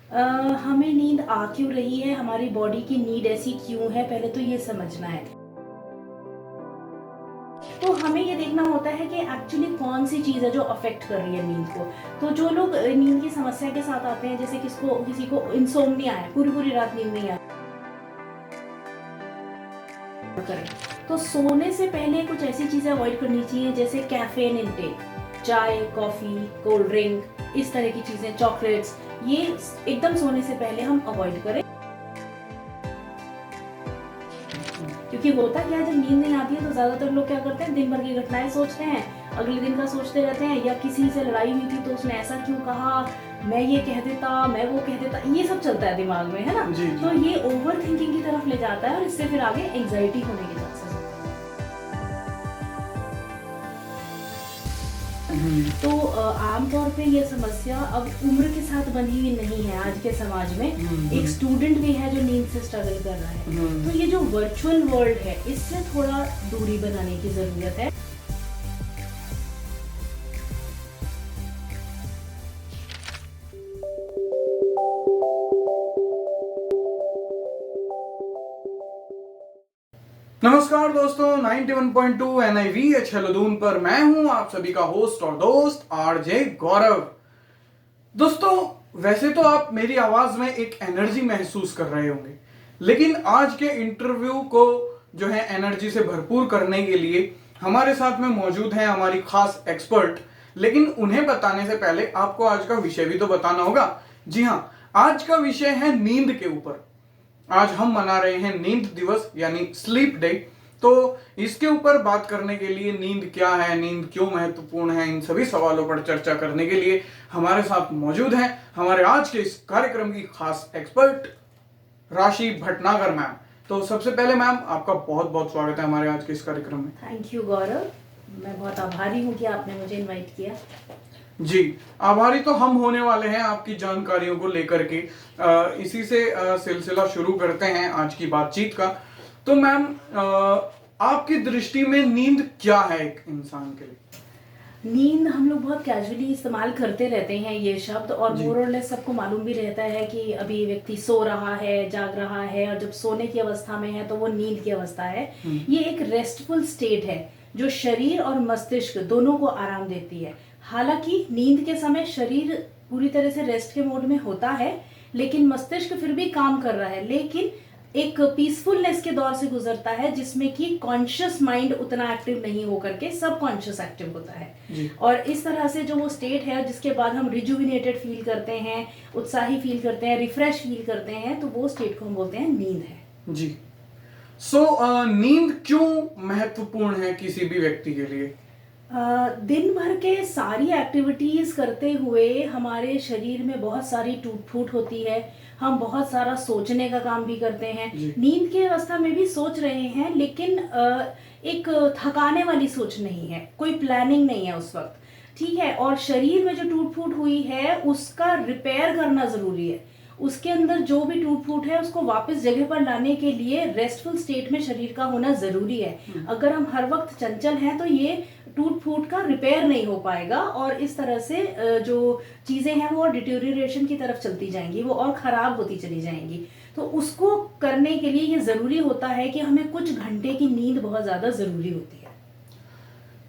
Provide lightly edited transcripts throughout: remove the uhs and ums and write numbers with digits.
अ, हमें नींद आ क्यों रही है, हमारी बॉडी की नीड ऐसी क्यों है, पहले तो ये समझना है। तो हमें ये देखना होता है कि एक्चुअली कौन सी चीज़ है जो अफेक्ट कर रही है नींद को। तो जो लोग नींद की समस्या के साथ आते हैं, जैसे किसी को इंसोम्निया है, पूरी पूरी रात नींद नहीं आती करें, तो सोने से पहले कुछ ऐसी चीज़ें अवॉइड करनी चाहिए जैसे कैफीन इनटेक, चाय, कॉफ़ी, कोल्ड ड्रिंक, इस तरह की चीज़ें, चॉकलेट्स, ये एकदम सोने से पहले हम अवॉइड करें। क्योंकि होता क्या है, जब नींद नहीं आती है तो ज्यादातर लोग क्या करते हैं, दिन भर की घटनाएं सोचते हैं, अगले दिन का सोचते रहते हैं, या किसी से लड़ाई हुई थी तो उसने ऐसा क्यों कहा, मैं ये कह देता, मैं वो कह देता, ये सब चलता है दिमाग में, है ना। जी, जी। तो ये ओवर थिंकिंग की तरफ ले जाता है और इससे फिर आगे एंजाइटी होने के चांसेस होते हैं। तो आमतौर पे ये समस्या अब उम्र के साथ बंधी हुई नहीं है। आज के समाज में एक स्टूडेंट भी है जो नींद से स्ट्रगल कर रहा है, तो ये जो वर्चुअल वर्ल्ड है इससे थोड़ा दूरी बनाने की जरूरत है। नमस्कार दोस्तों, 91.2 NIVH हेलोदून पर मैं हूं आप सभी का होस्ट और दोस्त आरजे गौरव। दोस्तों, वैसे तो आप मेरी आवाज में एक एनर्जी महसूस कर रहे होंगे, लेकिन आज के इंटरव्यू को जो है एनर्जी से भरपूर करने के लिए हमारे साथ में मौजूद हैं हमारी खास एक्सपर्ट। लेकिन उन्हें बताने से पहले आपको आज का विषय भी तो बताना होगा। जी हाँ, आज का विषय है नींद के ऊपर। आज हम मना रहे हैं नींद दिवस यानी स्लीप डे। तो इसके ऊपर बात करने के लिए, नींद क्या है, नींद क्यों महत्वपूर्ण है, इन सभी सवालों पर चर्चा करने के लिए हमारे साथ मौजूद हैं हमारे आज के इस कार्यक्रम की खास एक्सपर्ट राशि भटनागर मैम। तो सबसे पहले मैम, आपका बहुत बहुत स्वागत है हमारे आज के इस कार्यक्रम में। थैंक यू गौरव, मैं बहुत आभारी हूँ कि आपने मुझे इनवाइट किया। जी, आभारी तो हम होने वाले हैं आपकी जानकारियों को लेकर के। इसी से सिलसिला शुरू करते हैं आज की बातचीत का। तो मैम, आपकी दृष्टि में नींद क्या है एक इंसान के लिए? नींद हम लोग बहुत कैजुअली इस्तेमाल करते रहते हैं ये शब्द, और जी। मोर और लेस सबको मालूम भी रहता है कि अभी व्यक्ति सो रहा है, जाग रहा है, और जब सोने की अवस्था में है तो वो नींद की अवस्था है। ये एक रेस्टफुल स्टेट है जो शरीर और मस्तिष्क दोनों को आराम देती है। हालांकि नींद के समय शरीर पूरी तरह से रेस्ट के मोड में होता है, लेकिन मस्तिष्क फिर भी काम कर रहा है, लेकिन एक पीसफुलनेस के दौर से गुजरता है जिसमें कि कॉन्शियस माइंड उतना एक्टिव नहीं होकर के सब कॉन्शियस एक्टिव होता है। और इस तरह से जो वो स्टेट है जिसके बाद हम रिजुविनेटेड फील करते हैं, उत्साही फील करते हैं, रिफ्रेश फील करते हैं, तो वो स्टेट को हम बोलते हैं नींद है। जी। नींद क्यों महत्वपूर्ण है किसी भी व्यक्ति के लिए? दिन भर के सारी एक्टिविटीज करते हुए हमारे शरीर में बहुत सारी टूट फूट होती है, हम बहुत सारा सोचने का काम भी करते हैं। नींद की अवस्था में भी सोच रहे हैं, लेकिन एक थकाने वाली सोच नहीं है, कोई प्लानिंग नहीं है उस वक्त, ठीक है। और शरीर में जो टूट फूट हुई है उसका रिपेयर करना जरूरी है। उसके अंदर जो भी टूट फूट है उसको वापस जगह पर लाने के लिए रेस्टफुल स्टेट में शरीर का होना जरूरी है। अगर हम हर वक्त चंचल हैं तो ये टूट फूट का रिपेयर नहीं हो पाएगा, और इस तरह से जो चीजें हैं वो डिटेरियोरेशन की तरफ चलती जाएंगी, वो और खराब होती चली जाएंगी। तो उसको करने के लिए ये जरूरी होता है कि हमें कुछ घंटे की नींद बहुत ज्यादा जरूरी होती है।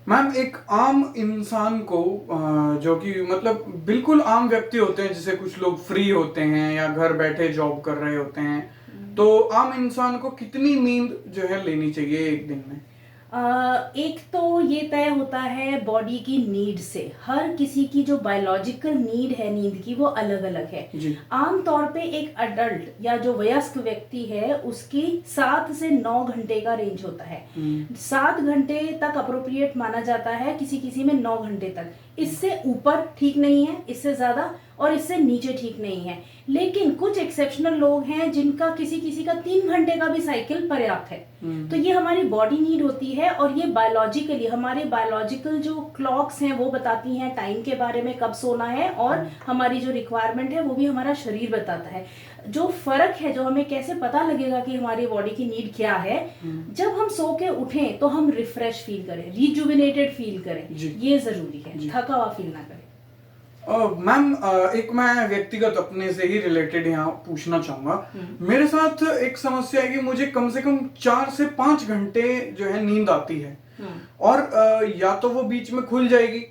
मैम, एक आम इंसान को जो कि मतलब बिल्कुल आम व्यक्ति होते हैं, जैसे कुछ लोग फ्री होते हैं या घर बैठे जॉब कर रहे होते हैं, तो आम इंसान को कितनी नींद जो है लेनी चाहिए एक दिन में? एक तो ये तय होता है बॉडी की नीड से। हर किसी की जो बायोलॉजिकल नीड है नींद की वो अलग अलग है। आम तौर पे एक अडल्ट या जो वयस्क व्यक्ति है उसकी 7 से 9 घंटे का रेंज होता है। 7 घंटे तक अप्रोप्रिएट माना जाता है, किसी किसी में 9 घंटे तक। इससे ऊपर ठीक नहीं है, इससे ज्यादा और इससे नीचे ठीक नहीं है। लेकिन कुछ एक्सेप्शनल लोग हैं जिनका किसी किसी का 3 घंटे का भी साइकिल पर्याप्त है। तो ये हमारी बॉडी नीड होती है, और ये बायोलॉजिकली हमारे बायोलॉजिकल जो क्लॉक्स हैं वो बताती हैं टाइम के बारे में, कब सोना है, और हमारी जो रिक्वायरमेंट है वो भी हमारा शरीर बताता है। जो फर्क है, जो हमें कैसे पता लगेगा कि हमारी बॉडी की नीड क्या है, जब हम सो के उठें तो हम रिफ्रेश फील करें, रिजुविनेटेड फील करें, ये जरूरी है, थका हुआ फील ना करें। मैम एक मैं व्यक्तिगत अपने से ही रिलेटेड यहाँ पूछना चाहूंगा। मेरे साथ एक समस्या है कि मुझे कम से कम 4 से 5 घंटे जो है नींद आती है, और या तो वो बीच में खुल जाएगी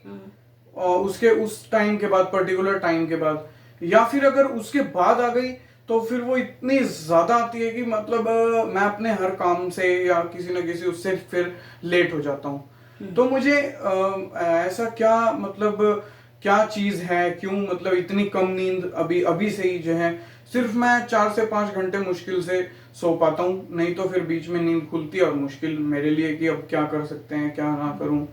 उसके उस टाइम के बाद, पर्टिकुलर टाइम के बाद, या फिर अगर उसके बाद आ गई तो फिर वो इतनी ज्यादा आती है कि मतलब मैं अपने हर काम से या किसी न किसी उससे फिर लेट हो जाता हूँ। तो मुझे ऐसा क्या मतलब क्या चीज है, क्यों मतलब इतनी कम नींद अभी अभी से ही जो है, सिर्फ मैं 4 से 5 घंटे मुश्किल से सो पाता हूँ, नहीं तो फिर बीच में नींद खुलती है और मुश्किल मेरे लिए कि अब क्या कर सकते हैं, क्या ना करूं।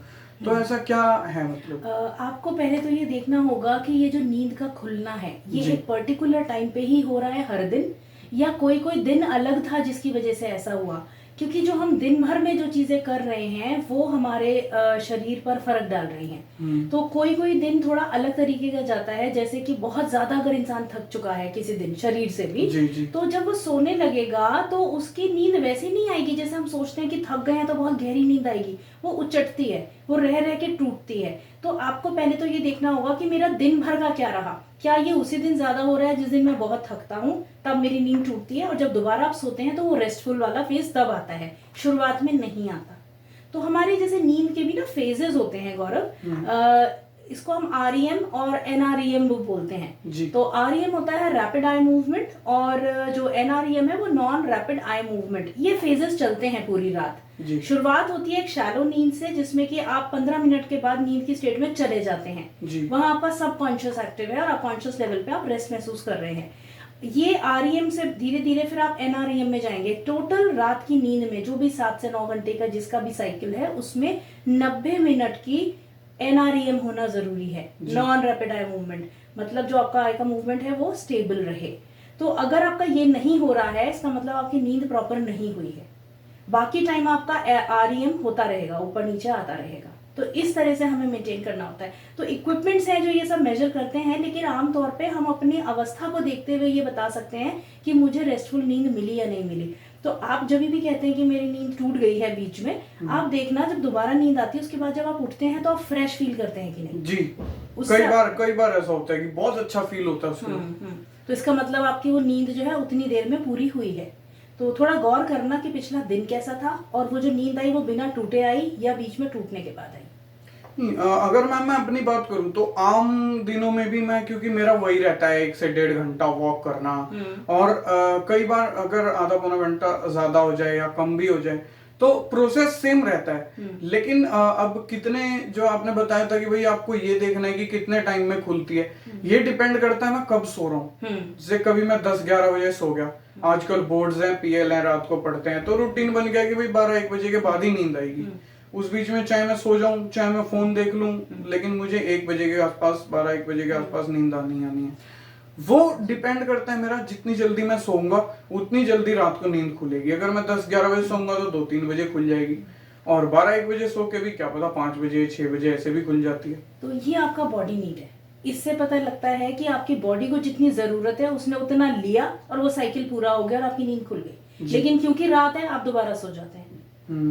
तो ऐसा क्या है मतलब? आपको पहले तो ये देखना होगा कि ये जो नींद का खुलना है ये एक पर्टिकुलर टाइम पे ही हो रहा है हर दिन, या कोई कोई दिन अलग था जिसकी वजह से ऐसा हुआ। क्योंकि जो हम दिन भर में जो चीजें कर रहे हैं वो हमारे शरीर पर फर्क डाल रही हैं। तो कोई कोई दिन थोड़ा अलग तरीके का जाता है, जैसे कि बहुत ज्यादा अगर इंसान थक चुका है किसी दिन शरीर से भी, तो जब वो सोने लगेगा तो उसकी नींद वैसे नहीं आएगी जैसे हम सोचते हैं कि थक गए हैं तो बहुत गहरी नींद आएगी। वो उचटती है, वो रह रह के टूटती है। तो आपको पहले तो ये देखना होगा कि मेरा दिन भर का क्या रहा, क्या ये उसी दिन ज्यादा हो रहा है जिस दिन मैं बहुत थकता हूँ तब मेरी नींद टूटती है, और जब दोबारा आप सोते हैं तो वो रेस्टफुल वाला फेज तब आता है, शुरुआत में नहीं आता। तो हमारे जैसे नींद के भी ना फेजेस होते हैं गौरव, इसको हम REM और NREM बोलते हैं। तो REM होता है रैपिड आई मूवमेंट, और जो NREM है वो नॉन रैपिड आई मूवमेंट। ये फेजेस चलते हैं पूरी रात। शुरुआत होती है एक शैलो नींद से, जिसमें कि आप 15 मिनट के बाद नींद की स्टेट में चले जाते हैं। वहां आपका सबकॉन्शियस एक्टिव है और आप कॉन्शियस लेवल पे आप रेस्ट महसूस कर रहे हैं। ये REM से धीरे धीरे फिर आप NREM में जाएंगे। टोटल रात की नींद में जो भी 7 से 9 घंटे का जिसका भी साइकिल है उसमें 90 मिनट की NREM होना जरूरी है, नॉन रैपिड आई मूवमेंट। मतलब जो आपका आई का मूवमेंट है वो स्टेबल रहे। तो अगर आपका ये नहीं हो रहा है इसका मतलब आपकी नींद प्रॉपर नहीं हुई है। बाकी टाइम आपका REM होता रहेगा, ऊपर नीचे आता रहेगा। तो इस तरह से हमें मेंटेन करना होता है। तो इक्विपमेंट्स हैं जो ये सब मेजर करते हैं, लेकिन आमतौर पे हम अपनी अवस्था को देखते हुए ये बता सकते हैं कि मुझे रेस्टफुल नींद मिली या नहीं मिली। तो आप जब भी कहते हैं कि मेरी नींद टूट गई है बीच में, आप देखना जब दोबारा नींद आती है उसके बाद जब आप उठते हैं तो आप फ्रेश फील करते हैं कि नहीं? जी, कई बार ऐसा होता है कि बहुत अच्छा फील होता है उसमें। तो इसका मतलब आपकी वो नींद जो है उतनी देर में पूरी हुई है। तो थोड़ा गौर करना कि पिछला दिन कैसा था, और वो जो नींद आई वो बिना टूटे आई या बीच में टूटने के बाद आई। अगर मैं अपनी बात करूं तो आम दिनों में भी मैं, क्योंकि मेरा वही रहता है 1 से 1.5 घंटा वॉक करना, और कई बार अगर आधा पौना घंटा ज्यादा हो जाए या कम भी हो जाए तो प्रोसेस सेम रहता है। लेकिन अब कितने, जो आपने बताया था कि भाई आपको ये देखना है कि कितने टाइम में खुलती है, ये डिपेंड करता है मैं कब सो रहा हूँ। जैसे कभी मैं 10-11 बजे सो गया, आजकल बोर्ड्स हैं, PL हैं, रात को पढ़ते हैं, तो रूटीन बन गया कि भाई 12-1 बजे के बाद ही नींद आएगी। उस बीच में चाहे मैं सो जाऊं चाहे मैं फोन देख लूं, लेकिन मुझे 1 बजे के आसपास, 12-1 बजे के आसपास नींद आनी है। वो डिपेंड करता है मेरा, जितनी जल्दी मैं सोऊंगा उतनी जल्दी रात को नींद खुलेगी। अगर मैं 10-11 बजे सोऊंगा तो 2-3 बजे खुल जाएगी, और 12-1 बजे सो के भी क्या पता 5 बजे 6 बजे ऐसे भी खुल जाती है। तो ये आपका बॉडी नीड है। इससे पता लगता है कि आपकी बॉडी को जितनी जरूरत है उसने उतना लिया और वो साइकिल पूरा हो गया और आपकी नींद खुल गई। लेकिन क्योंकि रात है आप दोबारा सो जाते हैं,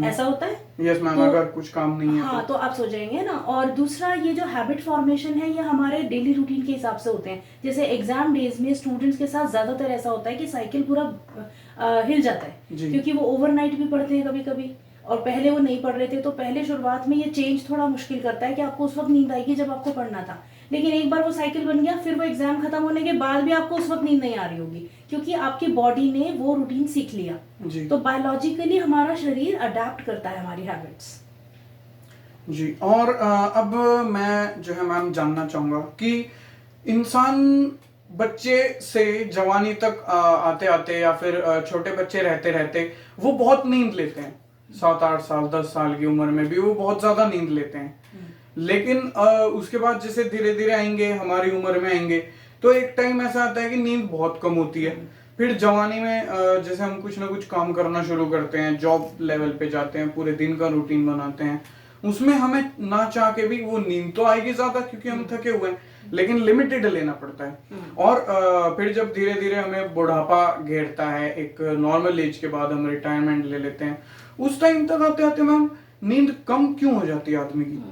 ऐसा होता है। यस मैम, अगर कुछ काम नहीं है हाँ तो आप सो जाएंगे ना। और दूसरा, ये जो हैबिट फॉर्मेशन है ये हमारे डेली रूटीन के हिसाब से होते हैं। जैसे एग्जाम डेज में स्टूडेंट्स के साथ ज्यादातर ऐसा होता है कि साइकिल पूरा हिल जाता है, क्योंकि वो ओवरनाइट भी पढ़ते हैं कभी कभी, और पहले वो नहीं पढ़ रहे थे। तो पहले शुरुआत में ये चेंज थोड़ा मुश्किल करता है कि आपको उस वक्त नींद आएगी जब आपको पढ़ना था, लेकिन एक बार वो साइकिल बन गया फिर वो एग्जाम खत्म होने के बाद भी आपको उस वक्त नींद नहीं आ रही होगी, क्योंकि आपकी बॉडी ने वो रूटीन सीख लिया। तो बायोलॉजिकली हमारा शरीर अडेप्ट करता है हमारी हैबिट्स। जी, और अब मैं जो है मैम जानना चाहूंगा कि इंसान बच्चे से जवानी तक आते आते, या फिर छोटे बच्चे रहते रहते वो बहुत नींद लेते हैं। 7-8 साल 10 साल की उम्र में भी वो बहुत ज्यादा नींद लेते हैं। लेकिन उसके बाद जैसे धीरे धीरे आएंगे, हमारी उम्र में आएंगे, तो एक टाइम ऐसा आता है कि नींद बहुत कम होती है। फिर जवानी में जैसे हम कुछ ना कुछ काम करना शुरू करते हैं, जॉब लेवल पे जाते हैं, पूरे दिन का रूटीन बनाते हैं, उसमें हमें ना चाह के भी वो नींद तो आएगी ज्यादा क्योंकि हम थके हुए हैं, लेकिन लिमिटेड लेना पड़ता है। और फिर जब धीरे धीरे हमें बुढ़ापा घेरता है, एक नॉर्मल एज के बाद हम रिटायरमेंट ले लेते हैं, उस टाइम तक आते आते मैम नींद कम क्यों हो जाती है आदमी की?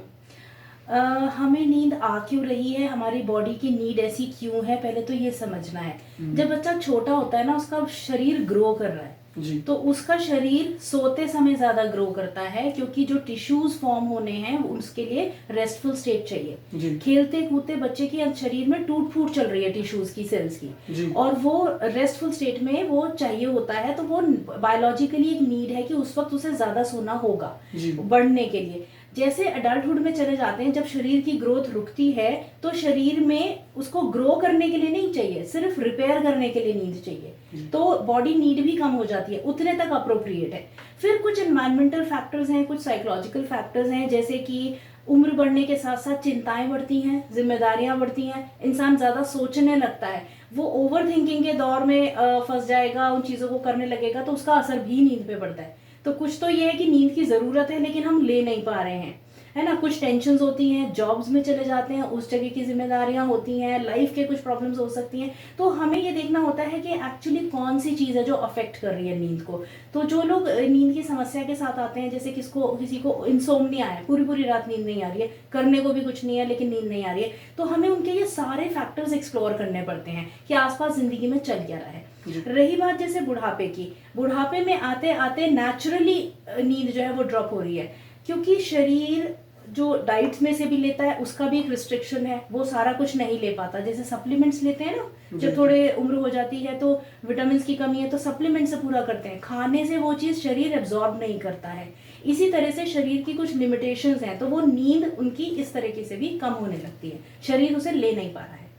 हमें नींद आ क्यों रही है, हमारी बॉडी की नीड ऐसी क्यों है, पहले तो ये समझना है। जब बच्चा छोटा होता है ना, उसका शरीर ग्रो कर रहा है जी। तो उसका शरीर सोते समय ज्यादा ग्रो करता है, क्योंकि जो टिश्यूज फॉर्म होने हैं उसके लिए रेस्टफुल स्टेट चाहिए। खेलते कूदते बच्चे के शरीर में टूट फूट चल रही है टिश्यूज की, सेल्स की, और वो रेस्टफुल स्टेट में वो चाहिए होता है। तो वो बायोलॉजिकली एक नीड है कि उस वक्त उसे ज्यादा सोना होगा बढ़ने के लिए। जैसे अडल्टहुड में चले जाते हैं, जब शरीर की ग्रोथ रुकती है तो शरीर में उसको ग्रो करने के लिए नहीं चाहिए, सिर्फ रिपेयर करने के लिए नींद चाहिए। तो बॉडी नीड भी कम हो जाती है, उतने तक अप्रोप्रिएट है। फिर कुछ एनवायरमेंटल फैक्टर्स हैं, कुछ साइकोलॉजिकल फैक्टर्स हैं, जैसे कि उम्र बढ़ने के साथ साथ चिंताएं बढ़ती हैं, जिम्मेदारियां बढ़ती हैं, इंसान ज्यादा सोचने लगता है, वो ओवर थिंकिंग के दौर में फंस जाएगा, उन चीजों को करने लगेगा, तो उसका असर भी नींद पे पड़ता है। तो कुछ तो ये है कि नींद की जरूरत है लेकिन हम ले नहीं पा रहे हैं, है ना। कुछ टेंशन्स होती हैं, जॉब्स में चले जाते हैं, उस जगह की जिम्मेदारियां होती हैं, लाइफ के कुछ प्रॉब्लम्स हो सकती हैं। तो हमें ये देखना होता है कि एक्चुअली कौन सी चीज़ है जो अफेक्ट कर रही है नींद को। तो जो लोग नींद की समस्या के साथ आते हैं, जैसे किसी को इंसोम्निया है, पूरी पूरी रात नींद नहीं आ रही है, करने को भी कुछ नहीं है लेकिन नींद नहीं आ रही है, तो हमें उनके ये सारे फैक्टर्स एक्सप्लोर करने पड़ते हैं कि आसपास जिंदगी में चल क्या रहा है। रही बात जैसे बुढ़ापे की, बुढ़ापे में आते आते नेचुरली नींद जो है वो ड्रॉप हो रही है, क्योंकि शरीर जो डाइट में से भी लेता है उसका भी एक रिस्ट्रिक्शन है, वो सारा कुछ नहीं ले पाता। जैसे सप्लीमेंट्स लेते हैं ना, जब थोड़े उम्र हो जाती है तो विटामिन की कमी है तो सप्लीमेंट से पूरा करते हैं, खाने से वो चीज शरीर एब्जॉर्ब नहीं करता है। इसी तरह से शरीर की कुछ लिमिटेशंस हैं, तो वो नींद उनकी इस तरीके से भी कम होने लगती है, शरीर उसे ले नहीं पा रहा है।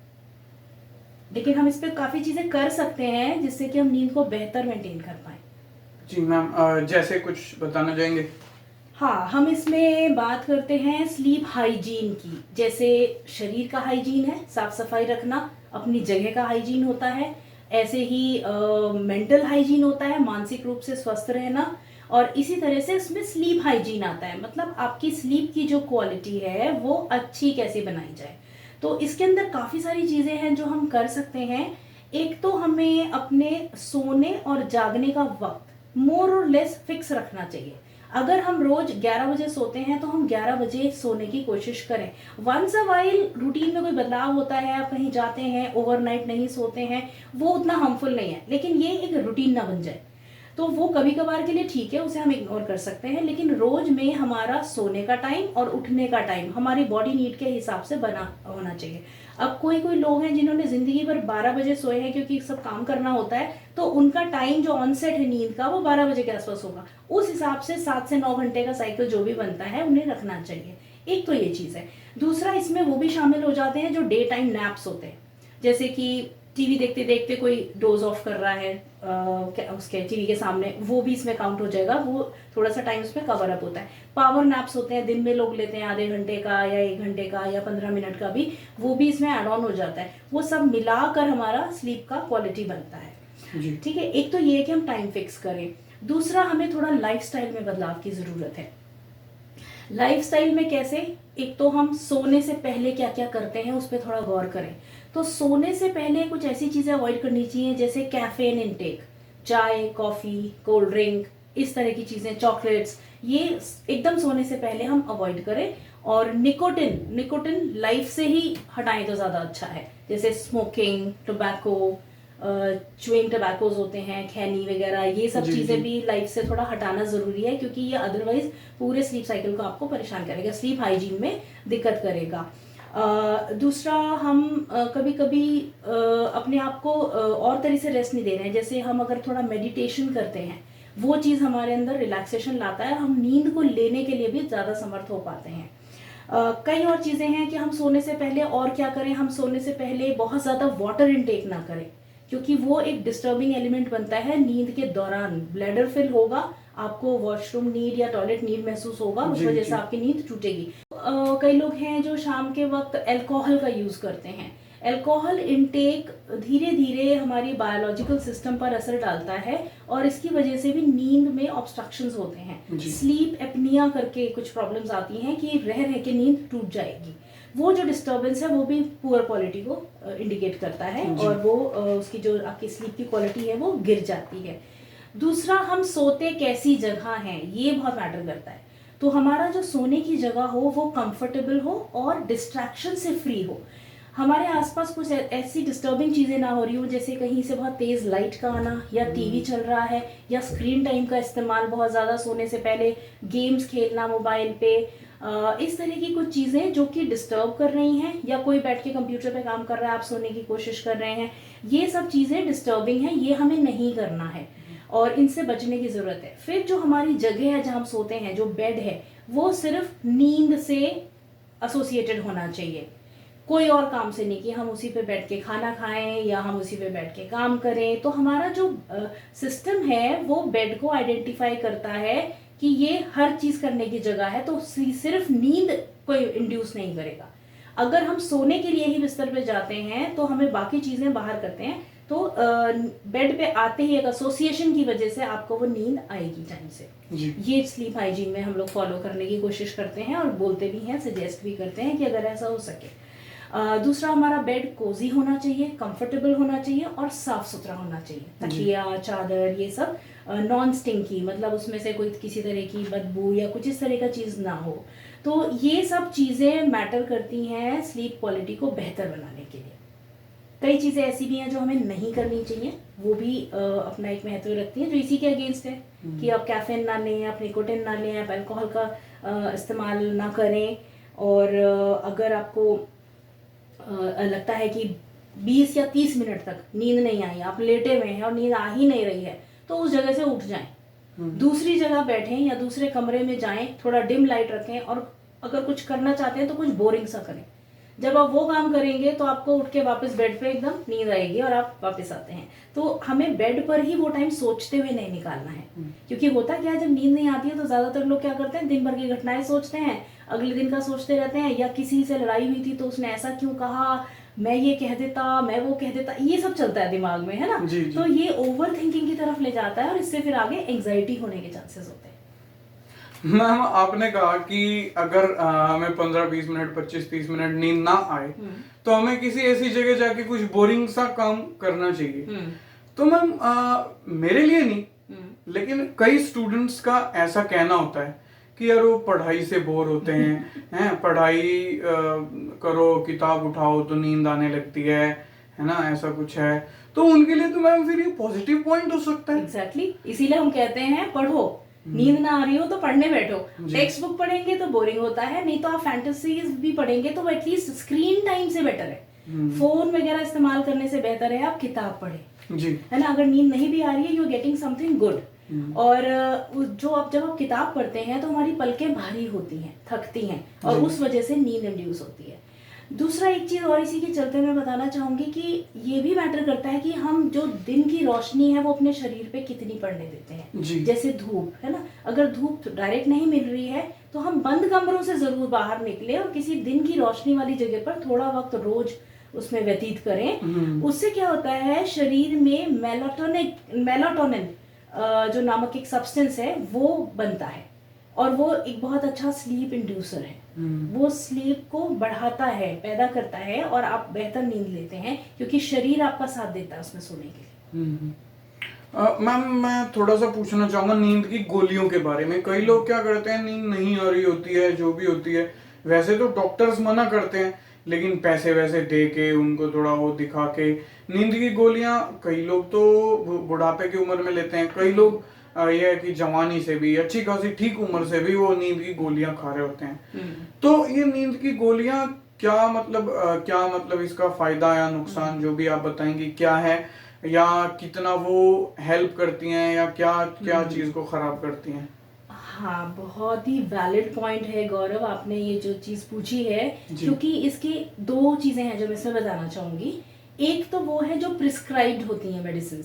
लेकिन हम इस पे काफी चीजें कर सकते हैं जिससे कि हम नींद को बेहतर मेंटेन कर पाए। जी मैम, जैसे कुछ बताना चाहेंगे? हाँ, हम इसमें बात करते हैं स्लीप हाइजीन की। जैसे शरीर का हाइजीन है, साफ सफाई रखना, अपनी जगह का हाइजीन होता है, ऐसे ही मेंटल हाइजीन होता है, मानसिक रूप से स्वस्थ रहना, और इसी तरह से इसमें स्लीप हाइजीन आता है, मतलब आपकी स्लीप की जो क्वालिटी है वो अच्छी कैसे बनाई जाए। तो इसके अंदर काफ़ी सारी चीज़ें हैं जो हम कर सकते हैं। एक तो हमें अपने सोने और जागने का वक्त मोर और लेस फिक्स रखना चाहिए। अगर हम रोज 11 बजे सोते हैं तो हम 11 बजे सोने की कोशिश करें। वंस अ वाइल रूटीन में कोई बदलाव होता है, आप कहीं जाते हैं, ओवरनाइट नहीं सोते हैं, वो उतना हार्मफुल नहीं है, लेकिन ये एक रूटीन ना बन जाए। तो वो कभी कभार के लिए ठीक है, उसे हम इग्नोर कर सकते हैं, लेकिन रोज में हमारा सोने का टाइम और उठने का टाइम हमारी बॉडी नीड के हिसाब से बना होना चाहिए। अब कोई कोई लोग हैं जिन्होंने जिंदगी भर 12 बजे सोए हैं, क्योंकि सब काम करना होता है, तो उनका टाइम जो ऑनसेट है नींद का वो 12 बजे के आसपास होगा। उस हिसाब से 7 से 9 घंटे का साइकिल जो भी बनता है उन्हें रखना चाहिए। एक तो ये चीज है। दूसरा, इसमें वो भी शामिल हो जाते हैं जो डे टाइम नैप्स होते हैं, जैसे कि टीवी देखते देखते कोई डोज ऑफ कर रहा है उसके टीवी के सामने, वो भी इसमें काउंट हो जाएगा, वो थोड़ा सा टाइम उसमें कवर अप होता है। पावर नैप्स होते हैं, दिन में लोग लेते हैं आधे घंटे का या 1 घंटे का या 15 मिनट का भी, वो भी इसमें एड ऑन हो जाता है। वो सब मिलाकर हमारा स्लीप का क्वालिटी बनता है। ठीक है, एक तो ये है कि हम टाइम फिक्स करें। दूसरा, हमें थोड़ा लाइफस्टाइल में बदलाव की जरूरत है। लाइफस्टाइल में कैसे? एक तो हम सोने से पहले क्या क्या करते हैं उस पर थोड़ा गौर करें। तो सोने से पहले कुछ ऐसी चीजें अवॉइड करनी चाहिए जैसे कैफीन इनटेक, चाय, कॉफी, कोल्ड ड्रिंक, इस तरह की चीजें, चॉकलेट्स, ये एकदम सोने से पहले हम अवॉइड करें। और निकोटिन लाइफ से ही हटाएं तो ज्यादा अच्छा है, जैसे स्मोकिंग, टोबैको, च्युइंग टोबैकोज होते हैं, खैनी वगैरह, ये सब चीजें भी लाइफ से थोड़ा हटाना जरूरी है, क्योंकि ये अदरवाइज पूरे स्लीप साइकिल को आपको परेशान करेगा, स्लीप हाइजीन में दिक्कत करेगा। दूसरा, हम कभी कभी अपने आप को और तरह से रेस्ट नहीं दे रहे हैं। जैसे हम अगर थोड़ा मेडिटेशन करते हैं, वो चीज़ हमारे अंदर रिलैक्सेशन लाता है, हम नींद को लेने के लिए भी ज़्यादा समर्थ हो पाते हैं। कई और चीज़ें हैं कि हम सोने से पहले और क्या करें। हम सोने से पहले बहुत ज़्यादा वाटर इनटेक ना करें, क्योंकि वो एक डिस्टर्बिंग एलिमेंट बनता है नींद के दौरान। ब्लैडर फिल होगा, आपको वॉशरूम नीड या टॉयलेट नीड महसूस होगा, उस वजह से आपकी नींद टूटेगी। कई लोग हैं जो शाम के वक्त अल्कोहल का यूज करते हैं। अल्कोहल इनटेक धीरे धीरे हमारी बायोलॉजिकल सिस्टम पर असर डालता है और इसकी वजह से भी नींद में ऑब्स्ट्रक्शंस होते हैं। स्लीप एपनिया करके कुछ प्रॉब्लम्स आती हैं कि रह रह के नींद टूट जाएगी। वो जो डिस्टर्बेंस है वो भी पुअर क्वालिटी को इंडिकेट करता है और वो उसकी जो आपकी स्लीप की क्वालिटी है वो गिर जाती है। दूसरा, हम सोते कैसी जगह हैं, ये बहुत मैटर करता है। तो हमारा जो सोने की जगह हो वो कंफर्टेबल हो और डिस्ट्रैक्शन से फ्री हो। हमारे आसपास कुछ ऐसी डिस्टर्बिंग चीज़ें ना हो रही हो, जैसे कहीं से बहुत तेज़ लाइट का आना, या टीवी चल रहा है, या स्क्रीन टाइम का इस्तेमाल बहुत ज़्यादा सोने से पहले, गेम्स खेलना मोबाइल पे, इस तरह की कुछ चीज़ें जो कि डिस्टर्ब कर रही हैं, या कोई बैठ के कंप्यूटर पे काम कर रहा है, आप सोने की कोशिश कर रहे हैं, ये सब चीज़ें डिस्टर्बिंग हैं, ये हमें नहीं करना है और इनसे बचने की ज़रूरत है। फिर जो हमारी जगह है जहाँ हम सोते हैं, जो बेड है, वो सिर्फ नींद से एसोसिएटेड होना चाहिए, कोई और काम से नहीं कि हम उसी पे बैठ के खाना खाएं या हम उसी पे बैठ के काम करें। तो हमारा जो सिस्टम है वो बेड को आइडेंटिफाई करता है कि ये हर चीज़ करने की जगह है, तो सिर्फ नींद कोई इंड्यूस नहीं करेगा। अगर हम सोने के लिए ही बिस्तर पे जाते हैं तो हमें बाकी चीज़ें बाहर करते हैं, तो बेड पे आते ही एक एसोसिएशन की वजह से आपको वो नींद आएगी टाइम से। ये स्लीप हाइजीन में हम लोग फॉलो करने की कोशिश करते हैं और बोलते भी हैं, सजेस्ट भी करते हैं कि अगर ऐसा हो सके। दूसरा, हमारा बेड कोजी होना चाहिए, कंफर्टेबल होना चाहिए और साफ सुथरा होना चाहिए। तकिया, चादर, ये सब नॉन स्टिंकी, मतलब उसमें से कोई किसी तरह की बदबू या कुछ इस तरह का चीज़ ना हो। तो ये सब चीज़ें मैटर करती हैं स्लीप क्वालिटी को बेहतर बनाने के लिए। कई चीज़ें ऐसी भी हैं जो हमें नहीं करनी चाहिए, वो भी अपना एक महत्व रखती हैं, जो इसी के अगेंस्ट है कि आप कैफीन ना लें, आप निकोटिन ना लें, आप अल्कोहल का इस्तेमाल ना करें। और अगर आपको लगता है कि 20 या 30 मिनट तक नींद नहीं आई, आप लेटे हुए हैं और नींद आ ही नहीं रही है, तो उस जगह से उठ जाएं, दूसरी जगह बैठें या दूसरे कमरे में जाएं, थोड़ा डिम लाइट रखें, और अगर कुछ करना चाहते हैं तो कुछ बोरिंग सा करें। जब आप वो काम करेंगे तो आपको उठ के वापस बेड पे एकदम नींद आएगी और आप वापस आते हैं। तो हमें बेड पर ही वो टाइम सोचते हुए नहीं निकालना है, क्योंकि होता क्या है, जब नींद नहीं आती है तो ज्यादातर लोग क्या करते हैं, दिन भर की घटनाएं सोचते हैं, अगले दिन का सोचते रहते हैं, या किसी से लड़ाई हुई थी तो उसने ऐसा क्यों कहा, मैं ये कह देता, मैं वो कह देता, ये सब चलता है दिमाग में, है ना। तो ये ओवर थिंकिंग की तरफ ले जाता है और इससे फिर आगे एंग्जाइटी होने के चांसेस होते हैं। मैम, आपने कहा कि अगर हमें 15-20 मिनट, 25-30 मिनट नींद ना आए तो हमें किसी ऐसी जगह जाके कुछ बोरिंग सा काम करना चाहिए। तो मैम, मेरे लिए नहीं, लेकिन कई स्टूडेंट्स का ऐसा कहना होता है कि यार वो पढ़ाई से बोर होते हैं पढ़ाई करो, किताब उठाओ तो नींद आने लगती है ना, ऐसा कुछ है। तो उनके लिए तो मैम फिर ये पॉजिटिव पॉइंट हो सकता है। एग्जैक्टली, इसीलिए हम कहते हैं पढ़ो, नींद ना आ रही हो तो पढ़ने बैठो। टेक्स्ट बुक पढ़ेंगे तो बोरिंग होता है, नहीं तो आप फैंटेसीज भी पढ़ेंगे तो एटलीस्ट स्क्रीन टाइम से बेटर है, फोन वगैरह इस्तेमाल करने से बेहतर है आप किताब पढ़े, है ना। अगर नींद नहीं भी आ रही है, you are getting something good. और जो आप जब आप किताब पढ़ते हैं तो हमारी पलकें भारी होती हैं, थकती हैं, और उस वजह से नींद इंड्यूस होती है। दूसरा एक चीज और इसी के चलते मैं बताना चाहूंगी कि ये भी मैटर करता है कि हम जो दिन की रोशनी है वो अपने शरीर पे कितनी पड़ने देते हैं। जैसे धूप, है ना, अगर धूप डायरेक्ट नहीं मिल रही है तो हम बंद कमरों से जरूर बाहर निकले और किसी दिन की रोशनी वाली जगह पर थोड़ा वक्त रोज उसमें व्यतीत करें। उससे क्या होता है, शरीर में मेलाटोनिन जो नामक एक सब्सटेंस है वो बनता है, और वो एक बहुत अच्छा स्लीप इंड्यूसर है। वो स्लीप को बढ़ाता है, पैदा करता है, और आप बेहतर नींद लेते हैं क्योंकि शरीर आपका साथ देता है उसमें सोने के लिए। मैम, मैं थोड़ा सा पूछना चाहूंगा नींद की गोलियों के बारे में। कई लोग क्या करते हैं, नींद नहीं आ रही होती है, जो भी होती है, वैसे तो डॉक्टर्स मना करते हैं, लेकिन पैसे वैसे दे के उनको थोड़ा वो दिखा के नींद की गोलियां कई लोग तो बुढ़ापे की उम्र में लेते हैं, कई लोग यह है कि जवानी से भी, अच्छी खासी ठीक उम्र से भी वो नींद की गोलियां खा रहे होते हैं। तो ये नींद की गोलियां क्या मतलब इसका फायदा या नुकसान जो भी आप बताएंगी क्या है, या कितना वो हेल्प करती हैं, या क्या चीज को खराब करती हैं? हाँ, बहुत ही वैलिड पॉइंट है गौरव, आपने ये जो चीज पूछी है, क्योंकि इसकी दो चीजें हैं जो मैं इसमें बताना चाहूंगी। एक तो वो है जो प्रिस्क्राइब्ड होती हैं मेडिसिन,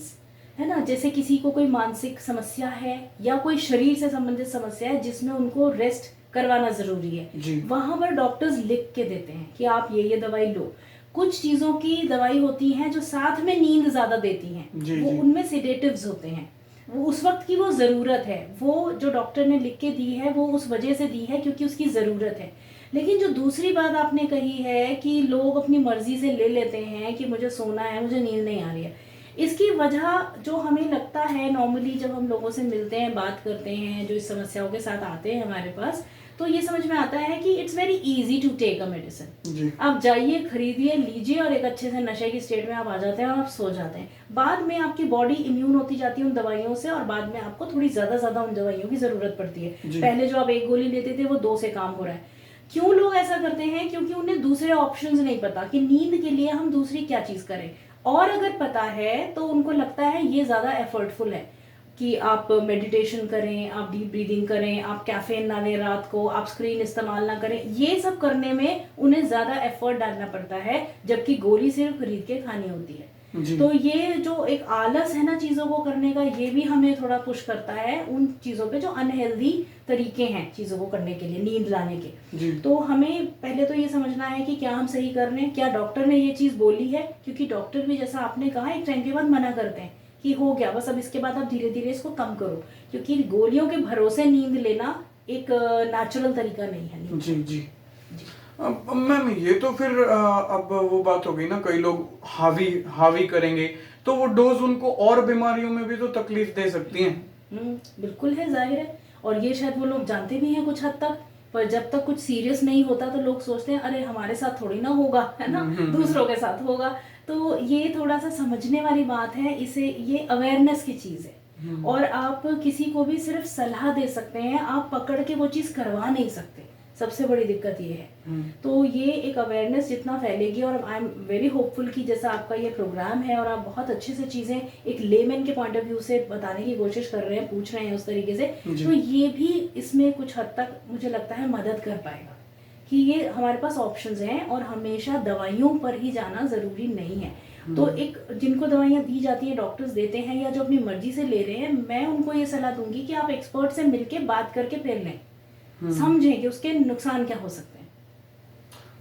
है ना, जैसे किसी को कोई मानसिक समस्या है या कोई शरीर से संबंधित समस्या है जिसमें उनको रेस्ट करवाना जरूरी है, वहां पर डॉक्टर्स लिख के देते हैं कि आप ये दवाई लो। कुछ चीजों की दवाई होती हैं जो साथ में नींद ज्यादा देती हैं, वो उनमें सेडेटिव्स होते हैं, वो उस वक्त की वो जरूरत है, वो जो डॉक्टर ने लिख के दी है वो उस वजह से दी है क्योंकि उसकी जरूरत है। लेकिन जो दूसरी बात आपने कही है कि लोग अपनी मर्जी से ले लेते हैं कि मुझे सोना है, मुझे नींद नहीं आ रही है, इसकी वजह जो हमें लगता है नॉर्मली जब हम लोगों से मिलते हैं, बात करते हैं, जो इस समस्याओं के साथ आते हैं हमारे पास, तो ये समझ में आता है कि it's very easy to take a medicine. आप जाइए, खरीदिए, लीजिए और एक अच्छे से नशे की स्टेट में आप आ जाते हैं और आप सो जाते हैं। बाद में आपकी बॉडी इम्यून होती जाती है उन दवाइयों से और बाद में आपको थोड़ी ज्यादा उन दवाइयों की जरूरत पड़ती है। पहले जो आप 1 गोली लेते थे वो 2 से काम हो रहा है। क्यों लोग ऐसा करते हैं? क्योंकि उन्हें दूसरे ऑप्शंस नहीं पता कि नींद के लिए हम दूसरी क्या चीज करें, और अगर पता है तो उनको लगता है ये ज्यादा एफर्टफुल है कि आप मेडिटेशन करें, आप डीप ब्रीदिंग करें, आप कैफीन ना लें रात को, आप स्क्रीन इस्तेमाल ना करें। ये सब करने में उन्हें ज्यादा एफर्ट डालना पड़ता है, जबकि गोली सिर्फ खरीद के खानी होती है। तो ये जो एक आलस है ना चीजों को करने का, ये भी हमें थोड़ा पुश करता है उन चीजों पे जो अनहेल्दी तरीके हैं चीजों को करने के लिए, नींद लाने के। तो हमें पहले तो ये समझना है कि क्या हम सही कर रहे हैं, क्या डॉक्टर ने ये चीज बोली है, क्योंकि डॉक्टर भी जैसा आपने कहा एक टाइम के बाद मना करते हैं कि हो गया बस, अब इसके बाद आप धीरे धीरे इसको कम करो, क्योंकि गोलियों के भरोसे नींद लेना एक नेचुरल तरीका नहीं है। जी। अब मैम ये तो फिर अब वो बात हो गई ना, कई लोग हावी करेंगे तो वो डोज उनको और बीमारियों में भी तो तकलीफ दे सकती हैं। बिल्कुल है, जाहिर है, और ये शायद वो लोग जानते भी हैं कुछ हद तक, पर जब तक कुछ सीरियस नहीं होता तो लोग सोचते हैं अरे हमारे साथ थोड़ी ना होगा, है ना, दूसरों के साथ होगा। तो ये थोड़ा सा समझने वाली बात है, इसे ये अवेयरनेस की चीज है, और आप किसी को भी सिर्फ सलाह दे सकते हैं, आप पकड़ के वो चीज करवा नहीं सकते। सबसे बड़ी दिक्कत ये है। तो ये एक अवेयरनेस जितना फैलेगी, और आई एम वेरी होपफुल कि जैसा आपका ये प्रोग्राम है और आप बहुत अच्छे से चीजें एक लेमैन के पॉइंट ऑफ व्यू से बताने की कोशिश कर रहे हैं, पूछ रहे हैं उस तरीके से, तो ये भी इसमें कुछ हद तक मुझे लगता है मदद कर पाएगा कि ये हमारे पास ऑप्शंस हैं और हमेशा दवाइयों पर ही जाना जरूरी नहीं है। तो एक जिनको दवाइयाँ दी जाती हैं, डॉक्टर्स देते हैं या जो अपनी मर्जी से ले रहे हैं, मैं उनको ये सलाह दूंगी कि आप एक्सपर्ट से मिलके बात करके फिर लें, समझें कि उसके नुकसान क्या हो सकते हैं।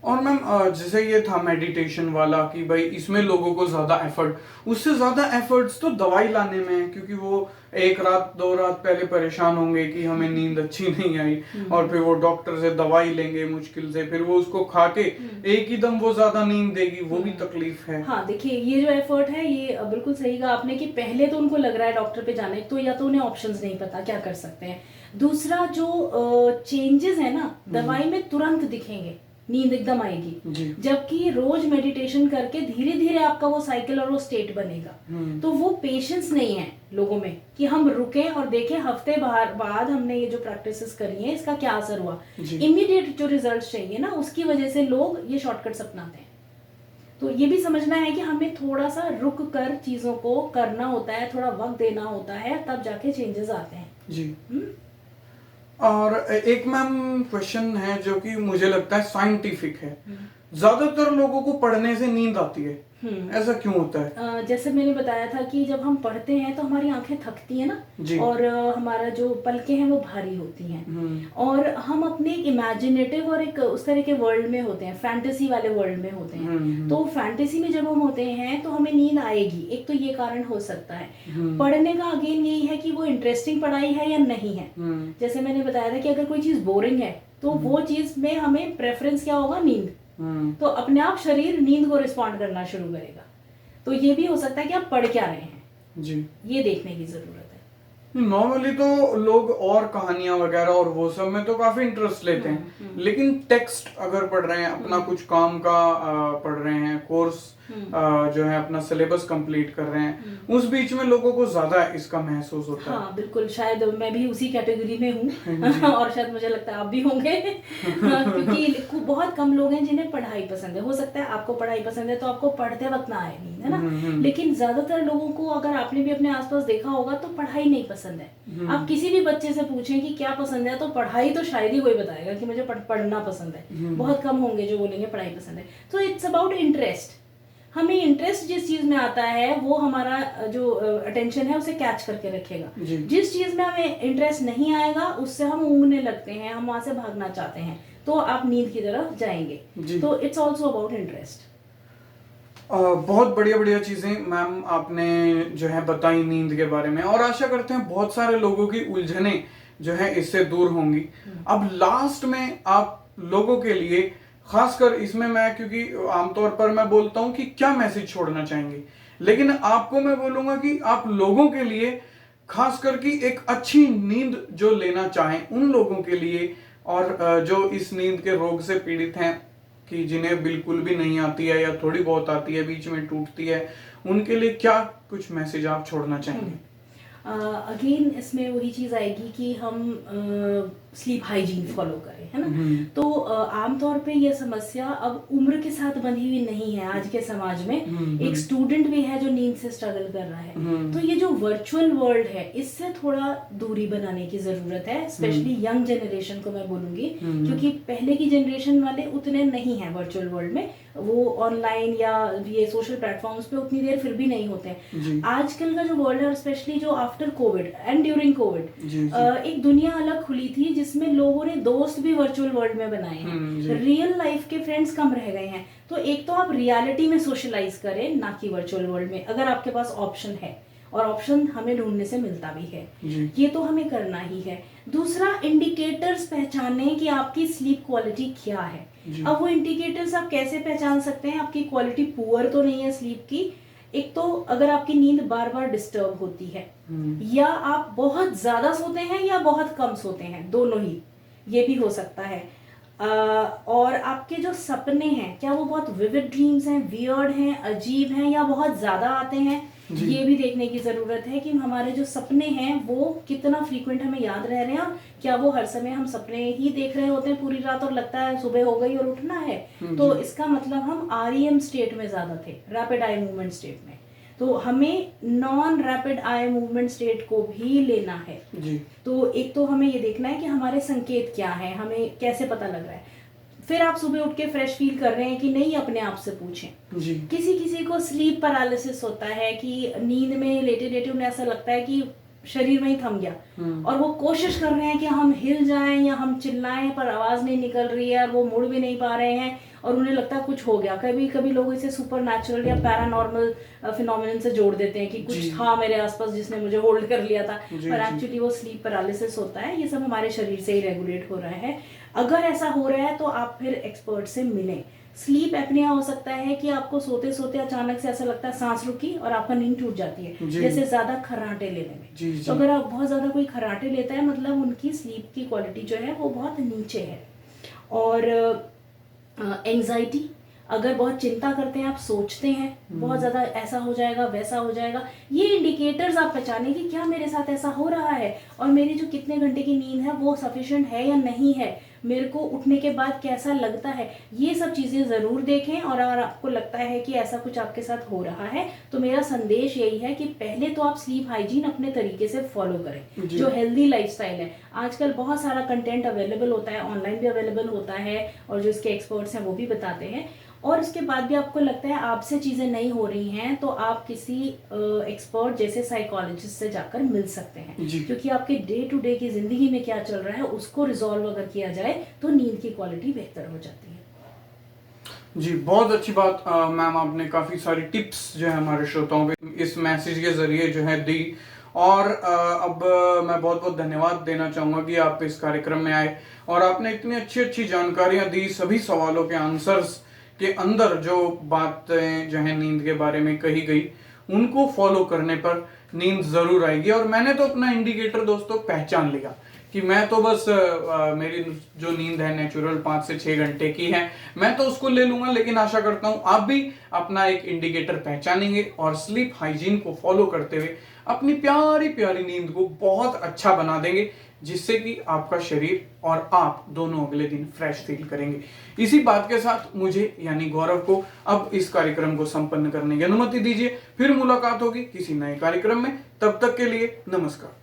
और मैम जैसे ये था मेडिटेशन वाला कि भाई इसमें लोगों को ज्यादा एफर्ट, उससे ज्यादा एफर्ट्स तो दवाई लाने में है, क्योंकि वो 1 रात 2 रात पहले परेशान होंगे कि हमें नींद अच्छी नहीं आई, और फिर वो डॉक्टर से दवाई लेंगे मुश्किल से, फिर वो उसको खा के एक ही दम वो ज्यादा नींद देगी, वो भी तकलीफ है। हाँ देखिए, ये जो एफर्ट है ये बिल्कुल सही कहा आपने कि पहले तो उनको लग रहा है डॉक्टर पे जाने, तो या तो उन्हें ऑप्शंस नहीं पता क्या कर सकते हैं, दूसरा जो चेंजेस है ना दवाई में तुरंत दिखेंगे, नींद एकदम आएगी, जबकि रोज मेडिटेशन करके धीरे धीरे आपका वो साइकिल और वो स्टेट बनेगा। तो वो पेशेंस नहीं है लोगों में कि हम रुकें और देखें हफ्ते बाद हमने ये जो प्रैक्टिसेस करी है इसका क्या असर हुआ। इमीडिएट जो रिजल्ट चाहिए ना, उसकी वजह से लोग ये शॉर्टकट्स अपनाते हैं। तो ये भी समझना है कि हमें थोड़ा सा रुक कर चीजों को करना होता है, थोड़ा वक्त देना होता है, तब जाके चेंजेस आते हैं। जी। और एक मैम क्वेश्चन है जो कि मुझे लगता है साइंटिफिक है, ज्यादातर लोगों को पढ़ने से नींद आती है, ऐसा क्यों होता है? जैसे मैंने बताया था कि जब हम पढ़ते हैं तो हमारी आंखें थकती हैं ना, और हमारा जो पलकें हैं वो भारी होती हैं, और हम अपने एक इमेजिनेटिव और एक उस तरह के वर्ल्ड में होते हैं, फैंटेसी वाले वर्ल्ड में होते हैं। तो फैंटेसी में जब हम होते हैं तो हमें नींद आएगी, एक तो ये कारण हो सकता है। पढ़ने का अगेन यही है कि वो इंटरेस्टिंग पढ़ाई है या नहीं है। जैसे मैंने बताया था कि अगर कोई चीज बोरिंग है तो वो चीज में हमें प्रेफरेंस क्या होगा, नींद। तो अपने आप शरीर नींद को रिस्पॉन्ड करना शुरू करेगा। तो ये भी हो सकता है कि आप पढ़ क्या रहे हैं, ये देखने की जरूरत है। नॉर्मली तो लोग और कहानियां वगैरह और वो सब में तो काफी इंटरेस्ट लेते हैं, लेकिन टेक्स्ट अगर पढ़ रहे हैं, अपना कुछ काम का पढ़ रहे हैं, कोर्स जो है अपना सिलेबस कंप्लीट कर रहे हैं, उस बीच में लोगों को ज्यादा इसका महसूस होता है। हाँ बिल्कुल, शायद मैं भी उसी कैटेगरी में हूँ और शायद मुझे लगता है आप भी होंगे क्योंकि बहुत कम लोग हैं जिन्हें पढ़ाई पसंद है। हो सकता है आपको पढ़ाई पसंद है तो आपको पढ़ते वक्त ना आए नींद, है ना, लेकिन ज्यादातर लोगों को अगर आपने भी अपने आसपास देखा होगा तो पढ़ाई नहीं पसंद है। आप किसी भी बच्चे से पूछें कि क्या पसंद है तो पढ़ाई तो शायद ही कोई बताएगा कि मुझे पढ़ना पसंद है। बहुत कम होंगे जो बोलेंगे पढ़ाई पसंद है। तो इट्स अबाउट इंटरेस्ट। हमें इंटरेस्ट जिस चीज में आता है वो हमारा जो अटेंशन है उसे कैच करके रखेगा। जिस चीज में हमें इंटरेस्ट नहीं आएगा उससे हम ऊँगने लगते हैं, हम वहां से भागना चाहते हैं, तो आप नींद की तरफ जाएंगे। तो इट्स ऑल्सो अबाउट इंटरेस्ट। बहुत बढ़िया बढ़िया चीजें मैम आपने जो है बताई नींद के बारे में, और आशा करते हैं बहुत सारे लोगों की उलझने जो है इससे दूर होंगी। अब लास्ट में आप लोगों के लिए, खासकर इसमें मैं, क्योंकि आमतौर पर मैं बोलता हूँ कि क्या मैसेज छोड़ना चाहेंगे, लेकिन आपको मैं बोलूंगा कि आप लोगों के लिए, खास करके एक अच्छी नींद जो लेना चाहें उन लोगों के लिए, और जो इस नींद के रोग से पीड़ित हैं कि जिन्हें बिल्कुल भी नहीं आती है या थोड़ी बहुत आती है, बीच में टूटती है, उनके लिए क्या कुछ मैसेज आप छोड़ना चाहेंगे? अगेन इसमें वही चीज़ आएगी कि हम स्लीप हाइजीन फॉलो करें, है ना। तो आमतौर पे ये समस्या अब उम्र के साथ बंधी हुई नहीं है आज के समाज में। एक स्टूडेंट भी है जो नींद से स्ट्रगल कर रहा है, तो ये जो वर्चुअल वर्ल्ड है इससे थोड़ा दूरी बनाने की ज़रूरत है, स्पेशली यंग जनरेशन को मैं बोलूँगी, क्योंकि पहले की जनरेशन वाले उतने नहीं हैं वर्चुअल वर्ल्ड में, वो ऑनलाइन या ये सोशल प्लेटफॉर्म्स पे उतनी देर फिर भी नहीं होते हैं। आजकल का जो वर्ल्ड है, स्पेशली जो after Covid and during Covid, एक दुनिया अलग खुली थी जिसमें लोगों ने दोस्त भी वर्चुअल वर्ल्ड में बनाए हैं, रियल लाइफ के फ्रेंड्स कम रह गए हैं। तो एक तो आप रियलिटी में सोशलाइज करें, ना कि वर्चुअल वर्ल्ड में, अगर आपके पास ऑप्शन है, और ऑप्शन हमें ढूंढने से मिलता भी है, ये तो हमें करना ही है। दूसरा, इंडिकेटर्स पहचाने कि आपकी स्लीप क्वालिटी क्या है। अब वो इंडिकेटर्स आप कैसे पहचान सकते हैं आपकी क्वालिटी पुअर तो नहीं है स्लीप की? एक तो अगर आपकी नींद बार बार डिस्टर्ब होती है, या आप बहुत ज्यादा सोते हैं या बहुत कम सोते हैं, दोनों ही, ये भी हो सकता है। और आपके जो सपने हैं, क्या वो बहुत विविड ड्रीम्स हैं, वियर्ड हैं, अजीब हैं, या बहुत ज्यादा आते हैं, ये भी देखने की जरूरत है कि हमारे जो सपने हैं वो कितना फ्रीक्वेंट हमें याद रह रहे हैं, क्या वो हर समय हम सपने ही देख रहे होते हैं पूरी रात और लगता है सुबह हो गई और उठना है, तो इसका मतलब हम REM स्टेट में ज्यादा थे, रैपिड आई मूवमेंट स्टेट में। तो हमें non rapid eye movement state को भी लेना है जी। तो एक तो हमें ये देखना है कि हमारे संकेत क्या है, हमें कैसे पता लग रहा है। फिर आप सुबह उठ के फ्रेश फील कर रहे हैं कि नहीं, अपने आप से पूछें जी। किसी किसी को स्लीप पैरालिसिस होता है कि नींद में लेटे लेटे उन्हें ऐसा लगता है कि शरीर वहीं थम गया, और वो कोशिश कर रहे हैं कि हम हिल जाएं या हम चिल्लाएं, पर आवाज नहीं निकल रही है और वो मुड़ भी नहीं पा रहे हैं, और उन्हें लगता है कुछ हो गया। कभी कभी लोग इसे सुपर नेचुरल या पैरानॉर्मल फिनोमिनन से जोड़ देते हैं कि कुछ था मेरे आसपास जिसने मुझे होल्ड कर लिया था, पर एक्चुअली वो स्लीप पैरालिसिस होता है। ये सब हमारे शरीर से ही रेगुलेट हो रहा है। अगर ऐसा हो रहा है तो आप फिर एक्सपर्ट से मिलें। स्लीप एपनिया हो सकता है कि आपको सोते सोते अचानक से ऐसा लगता है सांस रुकी और आपका नींद टूट जाती है, जैसे ज्यादा खर्राटे लेने में। तो अगर आप बहुत ज्यादा कोई खर्राटे लेता है, मतलब उनकी स्लीप की क्वालिटी जो है वो बहुत नीचे है। और एंजाइटी, अगर बहुत चिंता करते हैं, आप सोचते हैं बहुत ज्यादा ऐसा हो जाएगा वैसा हो जाएगा, ये इंडिकेटर्स आप पहचानें कि क्या मेरे साथ ऐसा हो रहा है, और मेरी जो कितने घंटे की नींद है वो सफिशिएंट है या नहीं है, मेरे को उठने के बाद कैसा लगता है, ये सब चीजें जरूर देखें। और अगर आपको लगता है कि ऐसा कुछ आपके साथ हो रहा है, तो मेरा संदेश यही है कि पहले तो आप स्लीप हाइजीन अपने तरीके से फॉलो करें, जो हेल्दी लाइफस्टाइल है। आजकल बहुत सारा कंटेंट अवेलेबल होता है, ऑनलाइन भी अवेलेबल होता है, और जो इसके एक्सपर्ट्स हैं वो भी बताते हैं। और उसके बाद भी आपको लगता है आपसे चीजें नहीं हो रही हैं, तो आप किसी एक्सपर्ट जैसे साइकोलॉजिस्ट से जाकर मिल सकते हैं, क्योंकि आपके डे टू डे की जिंदगी में क्या चल रहा है उसको रिजॉल्व अगर किया जाए तो नींद की क्वालिटी बेहतर हो जाती है। जी, बहुत अच्छी बात मैम, आपने काफी सारी टिप्स जो है हमारे श्रोताओं पे इस मैसेज के जरिए जो है दी। और अब मैं बहुत बहुत धन्यवाद देना चाहूंगा कि आप इस कार्यक्रम में आए और आपने इतनी अच्छी अच्छी जानकारियां दी। सभी सवालों के आंसर्स के अंदर जो बातें जो है नींद के बारे में कही गई, उनको फॉलो करने पर नींद जरूर आएगी। और मैंने तो अपना इंडिकेटर दोस्तों पहचान लिया कि मैं तो बस मेरी जो नींद है नेचुरल 5 से 6 घंटे की है, मैं तो उसको ले लूंगा। लेकिन आशा करता हूं आप भी अपना एक इंडिकेटर पहचानेंगे और स्लीप हाइजीन को फॉलो करते हुए अपनी प्यारी प्यारी नींद को बहुत अच्छा बना देंगे, जिससे कि आपका शरीर और आप दोनों अगले दिन फ्रेश फील करेंगे। इसी बात के साथ मुझे यानी गौरव को अब इस कार्यक्रम को संपन्न करने की अनुमति दीजिए। फिर मुलाकात होगी किसी नए कार्यक्रम में, तब तक के लिए नमस्कार।